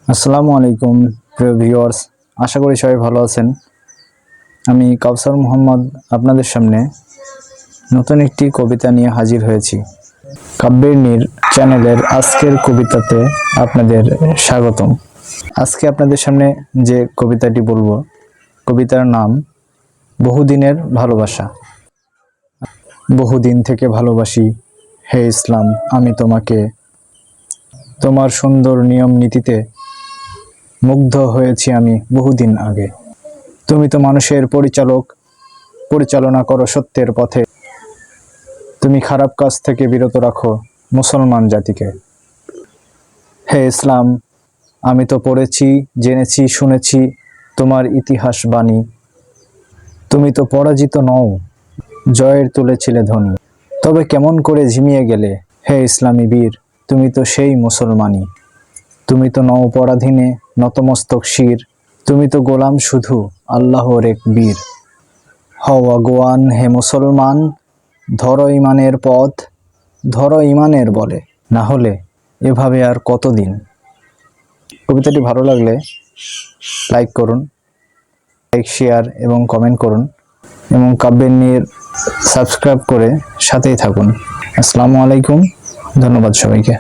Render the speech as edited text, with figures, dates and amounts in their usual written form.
আসসালামু আলাইকুম প্রিয় ভিউয়ার্স, আশা করি সবাই ভালো আছেন। আমি কাউসার মোহাম্মদ আপনাদের সামনে নতুন একটি কবিতা নিয়ে হাজির হয়েছি। কাব্যের নীর চ্যানেলের আজকের কবিতাতে আপনাদের স্বাগতম। আজকে আপনাদের সামনে যে কবিতাটি বলবো, কবিতার নাম বহুদিনের ভালোবাসা। বহুদিন থেকে ভালোবাসি হে ইসলাম আমি তোমাকে, তোমার সুন্দর নিয়ম নীতিতে মুগ্ধ হয়েছি আমি বহুদিন আগে। তুমি তো মানুষের পরিচালনা করো সত্যের পথে, তুমি খারাপ কাজ থেকে বিরত রাখো মুসলমান জাতিকে। হে ইসলাম আমি তো পড়েছি, জেনেছি, শুনেছি তোমার ইতিহাস বাণী। তুমি তো পরাজিত নও, জয়ের তুলেছিলে ধ্বনি। তবে কেমন করে ঝিমিয়ে গেলে হে ইসলামী বীর, তুমি তো সেই মুসলমানই। তুমি তো নও পরাধীনে নতমস্তক শির, তুমি তো গোলাম শুধু আল্লাহর এক বীর। হও আগুয়ান হে মুসলমান, ধরো ইমানের পথ, ধরো ইমানের বলে, না হলে এভাবে আর কতদিন। কবিতাটি ভালো লাগলে লাইক করুন, শেয়ার এবং কমেন্ট করুন এবং কাব্যের নীর সাবস্ক্রাইব করে সাথেই থাকুন। আসসালামু আলাইকুম, ধন্যবাদ সবাইকে।